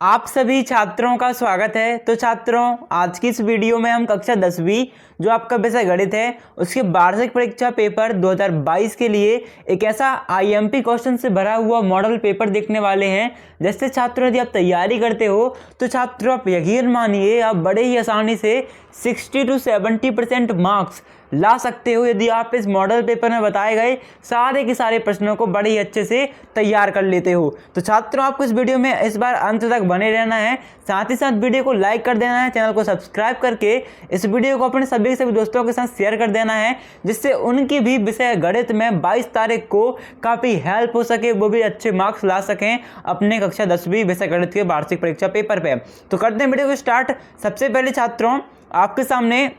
आप सभी छात्रों का स्वागत है। तो छात्रों, आज की इस वीडियो में हम कक्षा 10वीं जो आपका विषय गणित है उसके वार्षिक परीक्षा पेपर 2022 के लिए एक ऐसा आईएमपी क्वेश्चन से भरा हुआ मॉडल पेपर देखने वाले हैं। जैसे छात्रों, यदि आप तैयारी करते हो तो छात्रों आप यकीन मानिए आप बड़े ही आसानी से 60 to 70% मार्क्स ला सकते हो यदि आप इस मॉडल पेपर में बताए गए सारे के सारे प्रश्नों को बड़े ही अच्छे से तैयार कर लेते हो। तो छात्रों, आपको इस वीडियो में इस बार अंत तक बने रहना है, साथ ही साथ वीडियो को लाइक कर देना है, चैनल को सब्सक्राइब करके इस वीडियो को अपने सभी के सभी दोस्तों के साथ शेयर कर देना है, जिससे उनकी भी विषय गणित में 22 तारीख को काफ़ी हेल्प हो सके, वो भी अच्छे मार्क्स ला सकें अपने कक्षा 10वीं विषय गणित के वार्षिक परीक्षा पेपर पे। तो करते हैं वीडियो को स्टार्ट। सबसे पहले छात्रों, आपके सामने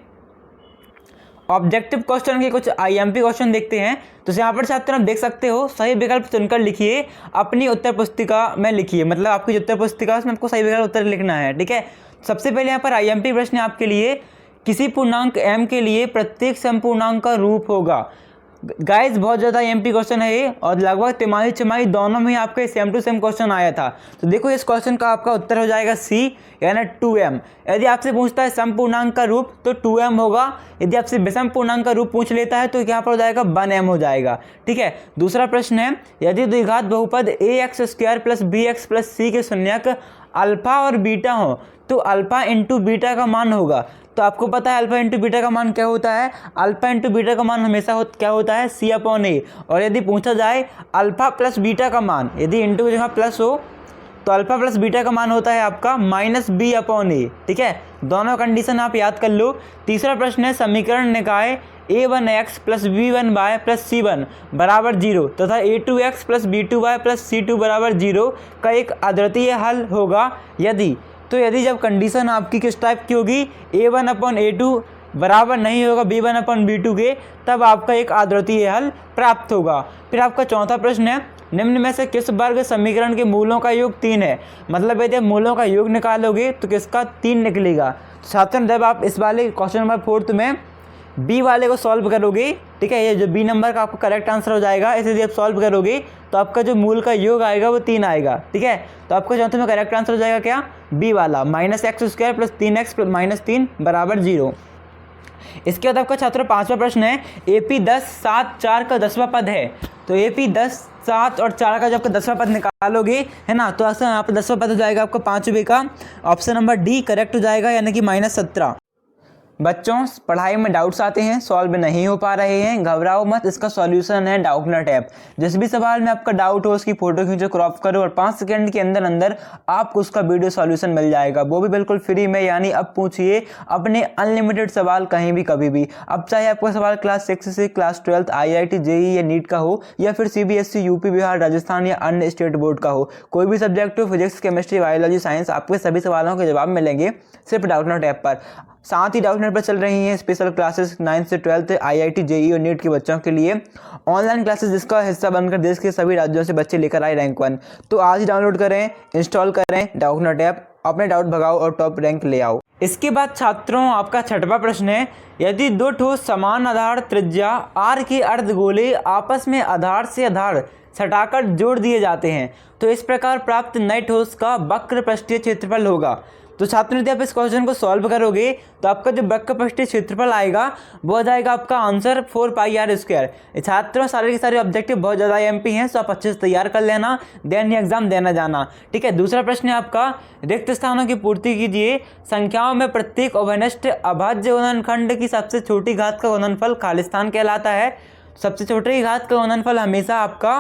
ऑब्जेक्टिव क्वेश्चन के कुछ आईएमपी क्वेश्चन देखते हैं। तो यहाँ पर छात्रों आप देख सकते हो, सही विकल्प चुनकर लिखिए, अपनी उत्तर पुस्तिका में लिखिए, मतलब आपकी जो उत्तर पुस्तिका है उसमें आपको सही विकल्प उत्तर लिखना है। ठीक है, सबसे पहले यहाँ पर आईएमपी प्रश्न आपके लिए, किसी पूर्णांक m के लिए प्रत्येक समपूर्णांक का रूप होगा। गाइस, बहुत ज़्यादा एमपी क्वेश्चन है ये, और लगभग तिमाही छमाही दोनों में आपके सेम टू सेम क्वेश्चन आया था। तो देखो, इस क्वेश्चन का आपका उत्तर हो जाएगा सी, यानी 2m। यदि आपसे पूछता है समपूर्णांक का रूप तो 2m होगा। यदि आपसे विषम पूर्णांक का रूप पूछ लेता है तो यहाँ पर हो जाएगा 1m हो जाएगा। ठीक है, दूसरा प्रश्न है, यदि द्विघात बहुपद ax² + bx + c के शून्यक अल्फा और बीटा हो तो अल्फा इंटू बीटा का मान होगा। तो आपको पता है अल्फा इंटू बीटा का मान क्या होता है, अल्फा इंटू बीटा का मान हमेशा क्या होता है, c/a। और यदि पूछा जाए अल्फा प्लस बीटा का मान, यदि इंटू की जगह प्लस हो तो अल्फा प्लस बीटा का मान होता है आपका -b/a। ठीक है, दोनों कंडीशन आप याद कर लो। तीसरा प्रश्न है, समीकरण निकाय a1x + b1y + c1 = 0 तथा a2x + b2y + c2 = 0 का एक अद्वितीय हल होगा यदि। तो यदि जब कंडीशन आपकी किस टाइप की होगी, a1/a2 बराबर नहीं होगा b1/b2 के, तब आपका एक अद्वितीय हल प्राप्त होगा। फिर आपका चौथा प्रश्न है, निम्न में से किस वर्ग समीकरण के मूलों का योग 3 है। मतलब यदि मूलों का योग निकालोगे तो किसका 3 निकलेगा। छात्रों, जब आप इस वाले क्वेश्चन नंबर 4 में बी वाले को सॉल्व करोगे, ठीक है, ये जो बी नंबर का आपको करेक्ट आंसर हो जाएगा, इसे यदि आप सॉल्व करोगे तो आपका जो मूल का योग आएगा वो 3 आएगा। ठीक है, तो आपका चौथे में करेक्ट आंसर हो जाएगा क्या, बी वाला, -x² + 3x + -3 = 0। इसके बाद आपका छात्रों पांचवा प्रश्न है, AP 10 7 4 का 10वां पद है। तो AP 10 7 और 4 का जब आपका 10वां पद निकालोगे, है ना, तो अक्सर यहाँ पर 10वां पद हो जाएगा आपका 5वें का, ऑप्शन नंबर डी करेक्ट हो जाएगा, यानी कि -17। बच्चों, पढ़ाई में डाउट्स आते हैं, सॉल्व नहीं हो पा रहे हैं, घबराओ मत, इसका सॉल्यूशन है डाउटनट ऐप। जिस भी सवाल में आपका डाउट हो उसकी फोटो खींचो, क्रॉप करो और 5 सेकंड के अंदर अंदर आपको उसका वीडियो सॉल्यूशन मिल जाएगा, वो भी बिल्कुल फ्री में। यानी अब पूछिए अपने अनलिमिटेड सवाल कहीं भी कभी भी। अब चाहे आपका सवाल क्लास 6 से क्लास 12 IIT JEE या नीट का हो, या फिर CBSE यूपी बिहार राजस्थान या अन्य स्टेट बोर्ड का हो, कोई भी सब्जेक्ट हो, फिजिक्स केमिस्ट्री बायोलॉजी साइंस, आपके सभी सवालों के जवाब मिलेंगे सिर्फ डाउटनट ऐप पर। साथ ही डाउटनट पर चल रही हैं स्पेशल क्लासेस 9th से 12th IIT JEE और नीट के बच्चों के लिए, ऑनलाइन क्लासेस जिसका हिस्सा बनकर देश के सभी राज्यों से बच्चे लेकर आए रैंक 1। तो आज ही डाउनलोड करें, इंस्टॉल करें डाउटनट ऐप, अपने डाउट भगाओ और टॉप रैंक ले आओ। इसके बाद छात्रों आपका छठवां प्रश्न है, यदि दो ठोस समान आधार त्रिज्या r के अर्धगोले आपस में आधार से आधार सटाकर जोड़ दिए जाते हैं तो इस प्रकार प्राप्त नए ठोस का वक्र पृष्ठीय क्षेत्रफल होगा। तो छात्रों, यदि आप इस क्वेश्चन को सॉल्व करोगे तो आपका जो वक्र पृष्ठीय क्षेत्रफल आएगा वो आ जाएगा आपका आंसर 4πr²। छात्रों, सारे के सारे ऑब्जेक्टिव बहुत ज़्यादा एमपी हैं, तो आप अच्छे से तैयार कर लेना, देन ही एग्जाम देना जाना। ठीक है, दूसरा प्रश्न है आपका, रिक्त स्थानों की पूर्ति कीजिए, संख्याओं में प्रत्येक अभिन्नष्ट अभाज्य गुणनखंड की सबसे छोटी घात का गुणनफल खालिस्तान कहलाता है। सबसे छोटी घात का गुणनफल हमेशा आपका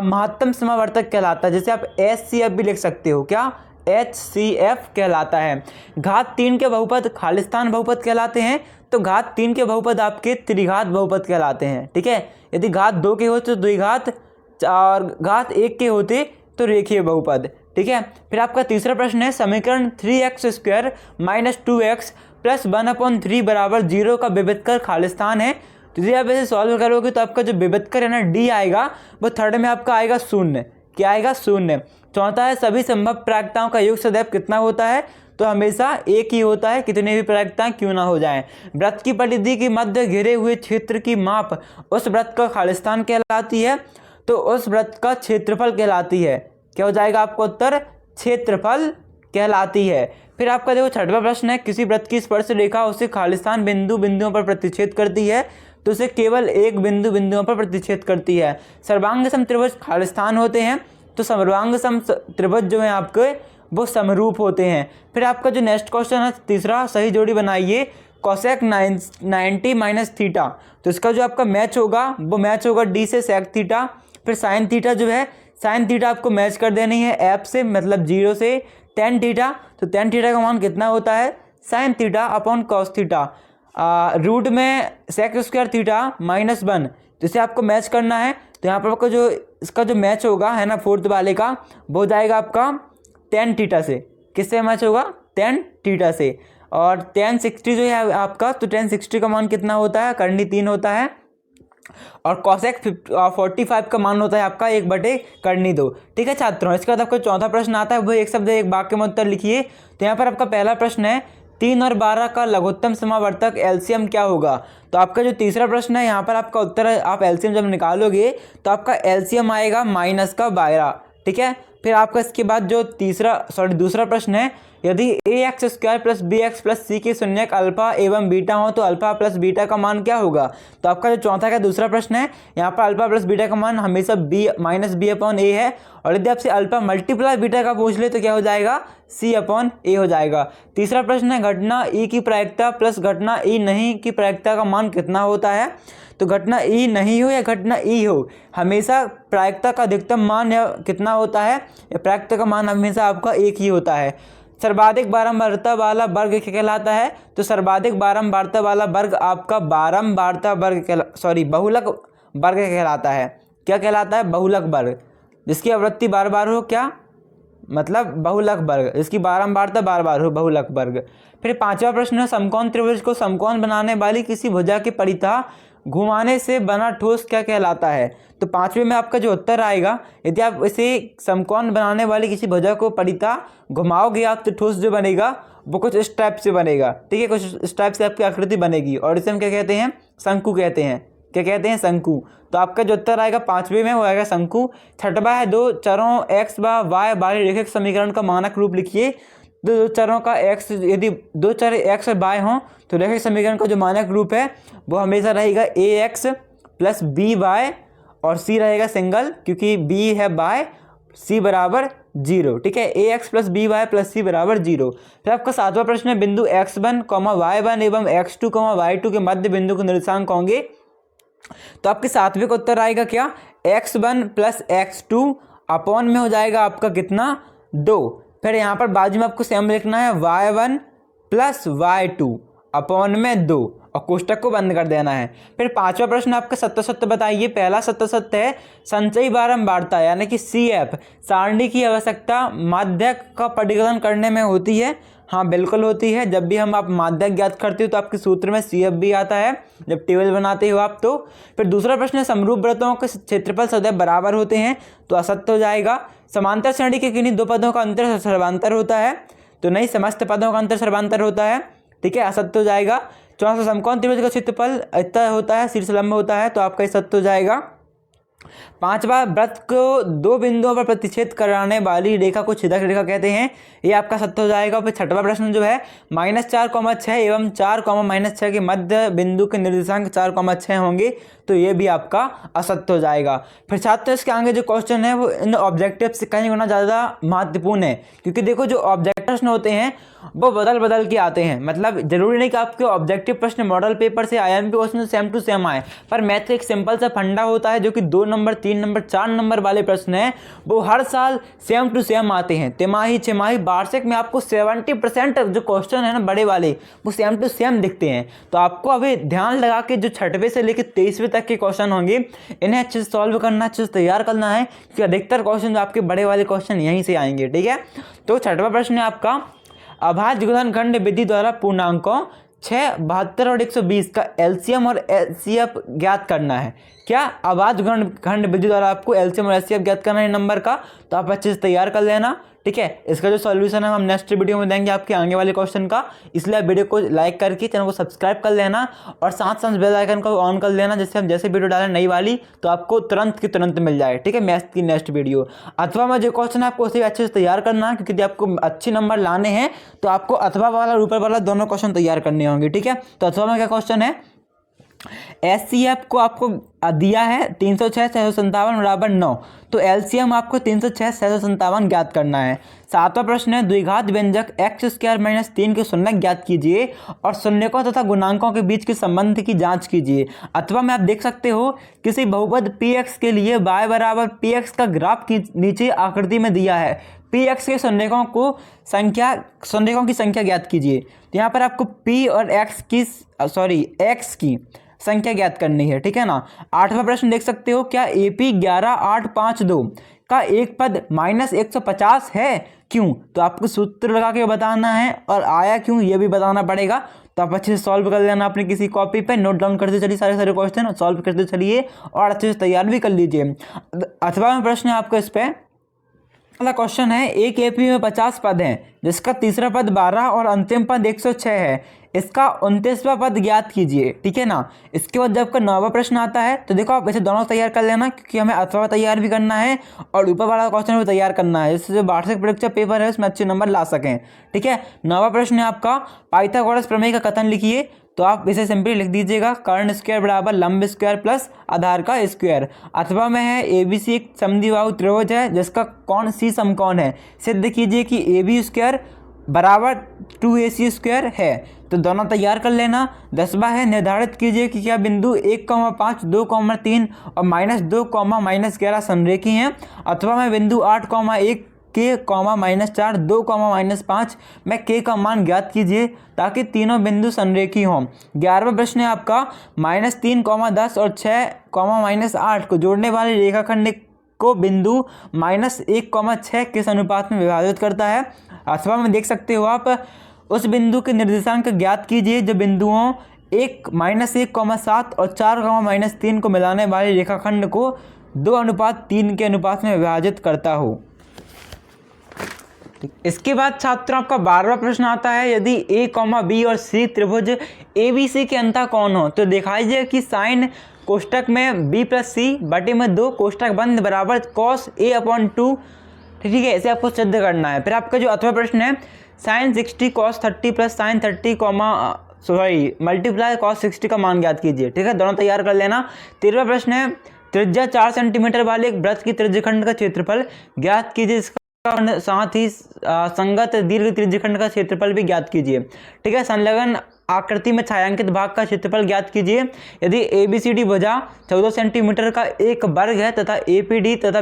महत्तम समावर्तक कहलाता है, जैसे आप HCF भी लिख सकते हो, क्या HCF कहलाता है। घात 3 के बहुपद खालिस्तान बहुपद कहलाते हैं, तो घात 3 के बहुपद आपके त्रिघात बहुपद कहलाते हैं। ठीक है, यदि घात 2 के होते तो द्विघात, और घात 1 के होते तो रेखीय बहुपद। ठीक है, फिर आपका तीसरा प्रश्न है, समीकरण 3x² - 2x + 1/3 = 0 का विविधकर खालिस्तान है। तो यदि आप इसे सॉल्व करोगे तो आपका जो विविधकर है ना डी आएगा, वो थर्ड में आपका आएगा 0। क्या आएगा, 0। चौथा है, सभी संभव प्रायिकताओं का योग सदैव कितना होता है। तो हमेशा एक ही होता है, कितने भी प्रायिकताएं क्यों ना हो जाएं। वृत्त की परिधि के मध्य घिरे हुए क्षेत्र की माप उस वृत्त का खालिस्तान कहलाती है, तो उस वृत्त का क्षेत्रफल कहलाती है। क्या हो जाएगा आपका उत्तर, क्षेत्रफल कहलाती है। फिर आपका देखो छठवां प्रश्न है, किसी वृत्त की स्पर्श रेखा उसे खालिस्तान बिंदुओं पर प्रतिच्छेद करती है तो उसे केवल एक बिंदुओं पर प्रतिच्छेद करती है। सर्वांग सम त्रिभुज खालिस्तान होते हैं तो सर्वांग सम त्रिभुज जो है आपके वो समरूप होते हैं। फिर आपका जो नेक्स्ट क्वेश्चन है तीसरा, सही जोड़ी बनाइए कोसेक 90 माइनस थीटा। तो इसका जो आपका मैच होगा वो मैच होगा डी से सेक थीटा। फिर साइन थीटा जो है, साइन थीटा आपको मैच कर देनी है एफ से, मतलब 0 से टेन थीटा। तो टेन थीटा का मान कितना होता है, sine theta upon cos theta. Root में सेक स्क्वायर थीटा -1, तो इसे आपको मैच करना है। तो यहाँ पर आपको जो इसका जो मैच होगा है ना फोर्थ वाले का, वो हो जाएगा आपका टेन थीटा से। किससे मैच होगा, टेन थीटा से। और टेन 60 जो है आपका, तो टेन 60 का मान कितना होता है, करनी 3 होता है। और कॉसेक 45 का मान होता है आपका 1/2। ठीक है छात्रों, इसके बाद आपका चौथा प्रश्न आता है, वो एक शब्द एक वाक्य में उत्तर लिखिए। तो यहाँ पर आपका पहला प्रश्न है 3 और 12 का लघुत्तम समावर्तक एलसीएम क्या होगा। तो आपका जो तीसरा प्रश्न है यहाँ पर आपका उत्तर है, आप एलसीएम जब निकालोगे तो आपका एलसीएम आएगा -12। ठीक है। फिर आपका इसके बाद जो दूसरा प्रश्न है, यदि ax square plus B X plus C के शून्यक अल्फा एवं बीटा हो तो अल्फा प्लस बीटा का मान क्या होगा। तो आपका जो चौथा का दूसरा प्रश्न है, यहाँ पर अल्फा प्लस बीटा का मान हमेशा b/a है। और यदि आपसे अल्फा मल्टीप्लाई बीटा का पूछ ले तो क्या हो जाएगा, c/a हो जाएगा। तीसरा प्रश्न है, घटना ई की प्रायिकता प्लस घटना ई नहीं की प्रायिकता का मान कितना होता है। तो घटना ई नहीं हो या घटना ई हो, हमेशा प्रायिकता का अधिकतम मान या कितना होता है, या प्रायिकता का मान हमेशा आपका एक ही होता है। सर्वाधिक बारंबारता वाला वर्ग क्या कहलाता है। तो सर्वाधिक बारंबारता वाला वर्ग आपका बहुलक वर्ग कहलाता है। क्या कहलाता है, बहुलक वर्ग, जिसकी आवृत्ति बार बार हो, क्या मतलब बहुलक वर्ग, जिसकी बारंबारता बार बार हो, बहुलक वर्ग। फिर पांचवा प्रश्न है, समकोण त्रिभुज को समकोण बनाने वाली किसी भुजा की परितः घुमाने से बना ठोस क्या कहलाता है। तो पांचवे में आपका जो उत्तर आएगा, यदि आप इसे समकोण बनाने वाली किसी भुजा को परितः घुमाओगे आप तो ठोस जो बनेगा वो कुछ इस टाइप से बनेगा। ठीक है, कुछ इस टाइप से आपकी आकृति बनेगी और इसे हम क्या कहते हैं, शंकु कहते हैं। क्या कहते हैं, शंकु। तो आपका जो उत्तर आएगा पांचवे में वो आएगा शंकु। छठवा है, दो चरों x व y वाले रेखिक समीकरण का मानक रूप लिखिए। दो चरों का x, यदि दो चर x और y हों तो रेखिक समीकरण का जो मानक रूप है वो हमेशा रहेगा ax प्लस by और c रहेगा सिंगल, क्योंकि b है y, c बराबर 0। ठीक है, ax plus by plus c बराबर 0। फिर आपका सातवां प्रश्न है, बिंदु x1, y1 एवं x2, y2 के मध्य बिंदु के निर्देशांक होंगे। तो आपके सातवें का उत्तर आएगा क्या, x1 प्लस x2 अपॉन में हो जाएगा आपका कितना, 2। फिर यहाँ पर बाजू में आपको सेम लिखना है y1 प्लस y2 अपॉन में 2 और कोष्टक को बंद कर देना है। फिर पांचवा प्रश्न आपका सत्य बताइए। पहला सत्य है, संचयी बारंबारता यानी कि CF सारणी की आवश्यकता माध्यक का परिगणन करने में होती है। हाँ बिल्कुल होती है, जब भी आप माध्यक ज्ञात करते हो तो आपके सूत्र में CF भी आता है जब टेबल बनाते हो आप तो। फिर दूसरा प्रश्न है, समरूप वृत्तों के क्षेत्रफल सदैव बराबर होते हैं, तो असत्य हो जाएगा। समांतर श्रेणी के किन्हीं दो पदों का अंतर सर्वांतर होता है, तो नहीं, समस्त पदों का अंतर सर्वांतर होता है। ठीक है, असत्य हो जाएगा। चौथा, समकोण त्रिभुज का क्षेत्रफल इतना होता है, शीर्षलंब होता है, तो आपका सत्य हो जाएगा। पांचवा, वृत्त को दो बिंदुओं पर प्रतिच्छेद कराने वाली रेखा को छेदक रेखा कहते हैं, ये आपका सत्य हो जाएगा। फिर छठवा प्रश्न जो है, -4,6 एवं 4,-6 के मध्य बिंदु के निर्देशांक 4,6 होंगे, तो ये भी आपका असत्य हो जाएगा। फिर छात्र इसके आगे जो क्वेश्चन है वो इन ऑब्जेक्टिव से कहीं गुना ज़्यादा महत्वपूर्ण है, क्योंकि देखो जो ऑब्जेक्टिव प्रश्न होते हैं वो बदल के आते हैं। मतलब जरूरी नहीं कि आपके ऑब्जेक्टिव प्रश्न मॉडल पेपर से IMP question same to same आए, पर मैथ का एक सिंपल सा फंडा होता है जो कि 2 नंबर 3 नंबर 4 नंबर वाले प्रश्न हैं वो हर साल सेम टू सेम आते हैं। तिमाही, छमाही, वार्षिक में आपको 70% जो क्वेश्चन है ना बड़े वाले वो सेम टू सेम दिखते हैं। तो आपको अभी ध्यान लगा के जो 6वें से लेकर 23वें तक के क्वेश्चन होंगे इन्हें अच्छे से सॉल्व करना, अच्छे से तैयार करना है, क्योंकि अधिकतर क्वेश्चन जो आपके बड़े वाले क्वेश्चन यहीं से आएंगे। ठीक है, तो 6वां प्रश्न है आपका, अभाज्य गुणनखंड विधि द्वारा पूर्णांकों 6, 72 और 120 का LCM और LCF ज्ञात करना है। क्या अभाज्य गुणनखंड विधि द्वारा आपको LCM और LCF ज्ञात करना है नंबर का, तो आप अच्छे से तैयार कर लेना। ठीक है। इसका जो सॉल्यूशन है हम नेक्स्ट वीडियो में देंगे आपके आगे वाले क्वेश्चन का, इसलिए आप वीडियो को लाइक करके चैनल को सब्सक्राइब कर लेना और साथ साथ बेल आइकन को ऑन कर लेना, जिससे हम जैसे वीडियो डालें नई वाली तो आपको तुरंत की तुरंत मिल जाए, ठीक है, मैथ्स की नेक्स्ट वीडियो। अथवा में जो क्वेश्चन है आपको उसे अच्छे से तैयार करना है, क्योंकि आपको अच्छे नंबर लाने हैं तो आपको अथवा वाला और ऊपर वाला दोनों क्वेश्चन तैयार करने होंगे, ठीक है। तो अथवा में क्या क्वेश्चन है, एचसीएफ को आपको दिया है 306 657 बराबर 9, तो एलसीएम आपको 306 657 ज्ञात करना है। सातवां प्रश्न है, द्विघात व्यंजक x² - 3 के शून्यक ज्ञात कीजिए और शून्यकों तथा गुणांकों के बीच के संबंध की जांच कीजिए। अथवा में आप देख सकते हो किसी बहुपद px के लिए y बराबर px का ग्राफ की नीचे आकृति में दिया है, px के शून्यकों की संख्या ज्ञात कीजिए। तो यहाँ पर आपको p और x की संख्या ज्ञात करनी है, ठीक है ना। आठवां प्रश्न देख सकते हो, क्या AP 11852 का एक पद -150 है, क्यों? तो आपको सूत्र लगा के बताना है और आया क्यों ये भी बताना पड़ेगा। तो आप अच्छे से सॉल्व कर लेना अपनी किसी कॉपी पे, नोट डाउन करते चलिए सारे क्वेश्चन, सॉल्व करते चलिए और अच्छे से तैयार भी कर लीजिए। अथवा में प्रश्न है आपको इस पर, अगला क्वेश्चन है, एक एपी में 50 पद हैं, जिसका तीसरा पद 12 और अंतिम पद 106 है, इसका 29वां पद ज्ञात कीजिए, ठीक है ना। इसके बाद जब का 9वां प्रश्न आता है तो देखो आप इसे दोनों तैयार कर लेना, क्योंकि हमें अथवा तैयार भी करना है और ऊपर वाला क्वेश्चन भी तैयार करना है, जिससे जो वार्षिक परीक्षा पेपर है उसमें अच्छे नंबर ला सकें, ठीक है। 9वां प्रश्न है आपका, पाइथागोरस प्रमेय का कथन लिखिए। तो आप इसे सिंपली लिख दीजिएगा, कर्ण स्क्वायर बराबर लंब स्क्वायर प्लस आधार का स्क्वायर। अथवा में है, ABC एक समद्विबाहु त्रिभुज है जिसका कोण C समकोण है, सिद्ध कीजिए कि AB स्क्वायर बराबर 2AC स्क्वायर है। तो दोनों तैयार कर लेना। 10वां है, निर्धारित कीजिए कि क्या बिंदु 1,5, 2,3 और -2, -11 संरेखी हैं। अथवा में बिंदु 8,1 K, -4, 2, -5 में K का मान ज्ञात कीजिए ताकि तीनों बिंदु संरेखी हों। 11वां प्रश्न है आपका, -3, 10 और 6, -8 को जोड़ने वाले रेखाखंड को बिंदु -1,6 के अनुपात में विभाजित करता है। अथवा में देख सकते हो आप, उस बिंदु के निर्देशांक ज्ञात कीजिए जो बिंदुओं 1-1,7 और 4, -3 को मिलाने वाले रेखाखंड को 2:3 के अनुपात में विभाजित करता हो। इसके बाद छात्रों आपका 12वां प्रश्न आता है, यदि A, B और C त्रिभुज ABC के अंतः कोण हो तो दिखाइए कि साइन कोष्टक में B + C बटे में 2 कोष्टक बंद बराबर cos A/2, ठीक है, इसे आपको सिद्ध करना है। फिर आपका जो अथवा प्रश्न है, sin 60 cos 30 plus sin 30 multiply cos 60 का मान ज्ञात कीजिए, ठीक है, दोनों तैयार कर लेना। 13वां प्रश्न है, त्रिज्या 4 सेंटीमीटर वाले एक वृत्त की त्रिज्यखंड का क्षेत्रफल ज्ञात कीजिए, इसका साथ ही संगत दीर्घ त्रिज्यखंड का क्षेत्रफल भी ज्ञात कीजिए, ठीक है। संलग्न आकृति में छायांकित भाग का क्षेत्रफल ज्ञात कीजिए। यदि ABCD भुजा 14 सेंटीमीटर का एक वर्ग है तथा APD तथा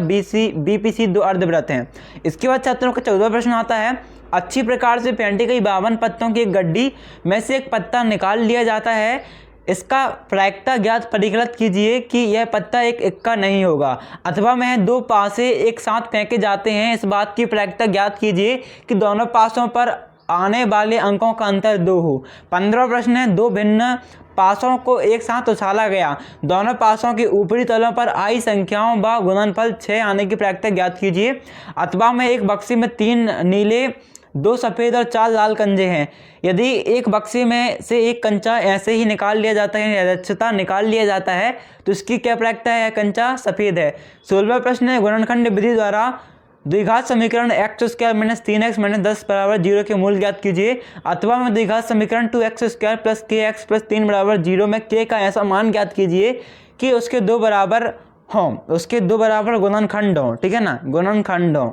BPC 2 अर्धवृत्त हैं। इसके बाद छात्रों का 14वां प्रश्न आता है, अच्छी प्रकार से फेंटी गई 52 पत्तों की एक गड्डी में से एक पत्ता निकाल लिया जाता है, इसका प्रायिकता ज्ञात परिकलित कीजिए कि यह पत्ता एक इक्का नहीं होगा। अथवा में 2 पासे एक साथ फेंके जाते हैं, इस बात की प्रायिकता ज्ञात कीजिए कि दोनों पासों पर आने वाले अंकों का अंतर 2 हो। 15वां प्रश्न है, 2 भिन्न पासों को एक साथ उछाला गया, दोनों पासों के ऊपरी तलों पर आई संख्याओं व गुणनफल 6 आने की प्रायिकता ज्ञात कीजिए। अथवा में एक बक्से में 3 नीले, 2 सफ़ेद और 4 लाल कंजे हैं, यदि एक बक्से में से एक कंचा ऐसे ही निकाल लिया जाता है, यथेच्छता निकाल लिया जाता है, तो इसकी क्या प्रायिकता है, कंचा सफ़ेद है। 16वां प्रश्न है, गुणनखंड विधि द्वारा द्विघात समीकरण x² - 3x - 10 बराबर 0 के मूल ज्ञात कीजिए। अथवा में द्विघात समीकरण 2x² + kx + 3 बराबर 0 में k का ऐसा मान ज्ञात कीजिए कि उसके 2 बराबर हों, उसके 2 बराबर गुणनखंड हों, ठीक है ना, गुणनखंड हों।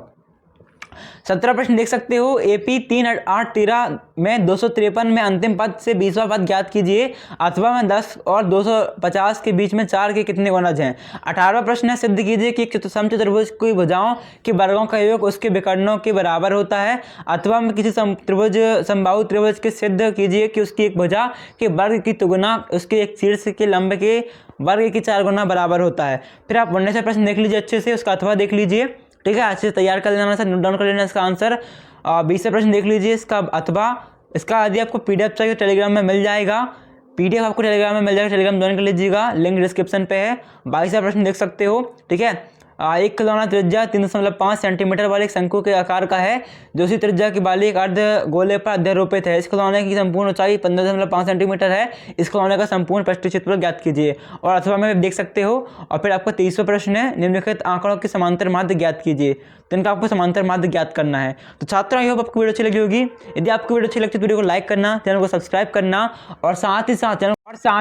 17 प्रश्न देख सकते हो, AP 3, 8, 13 में 253 में अंतिम पद से 20वां पद ज्ञात कीजिए। अथवा में 10 और 250 के बीच में 4 के कितने गुणज हैं। 18वां प्रश्न है, सिद्ध कीजिए कि एक समचतुर्भुज की भुजाओं के वर्गों का योग उसके विकर्णों के बराबर होता है। अथवा में किसी समबाहु त्रिभुज के सिद्ध कीजिए कि उसकी एक भुजा के वर्ग की तुगुना उसके एक शीर्ष के लंब के वर्ग की 4 गुना बराबर होता है। फिर आप 19वां प्रश्न देख लीजिए अच्छे से, उसका अथवा देख लीजिए, ठीक है, अच्छे से तैयार कर लेना, नोट डाउन कर लेना इसका आंसर। 20वां प्रश्न देख लीजिए, इसका अथवा, इसका यदि आपको PDF चाहिए टेलीग्राम में मिल जाएगा, PDF आपको टेलीग्राम में मिल जाएगा, टेलीग्राम ज्वाइन कर लीजिएगा, लिंक डिस्क्रिप्शन पे है। 22वां प्रश्न देख सकते हो, ठीक है। एक खिलौना त्रिज्या 3.5 सेंटीमीटर वाले एक शंकु के आकार का है जो उसी त्रिज्या की वाली एक अर्ध गोले पर अध्यारोपित है। इस खिलौने की संपूर्ण ऊंचाई 15.5 सेंटीमीटर है। इस खिलौने का संपूर्ण पृष्ठीय क्षेत्रफल ज्ञात कीजिए। और अथवा में देख सकते हो। और फिर आपका 30वां प्रश्न है, निम्नलिखित आंकड़ों के समांतर माध्य ज्ञात कीजिए। तो इनका आपको समांतर माध्य ज्ञात करना है। तो छात्रों, आई होप आपको वीडियो अच्छी लगी होगी। यदि आपको वीडियो अच्छी लगती है तो वीडियो को लाइक करना, चैनल को सब्सक्राइब करना और साथ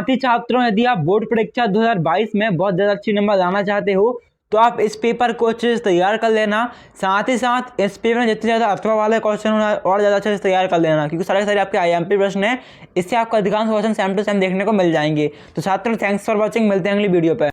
ही छात्रों, यदि आप बोर्ड परीक्षा 2022 में बहुत ज़्यादा अच्छे नंबर लाना चाहते हो तो आप इस पेपर को अच्छे से तैयार कर लेना। साथ ही साथ इस पेपर में जितने ज़्यादा अथवा वाले क्वेश्चन होना और ज़्यादा अच्छे से तैयार कर लेना, क्योंकि सारे आपके IMP प्रश्न हैं। इससे आपको अधिकांश क्वेश्चन सेम टू सेम देखने को मिल जाएंगे। तो छात्रों, थैंक्स फॉर वॉचिंग। मिलते हैं अगली वीडियो पर।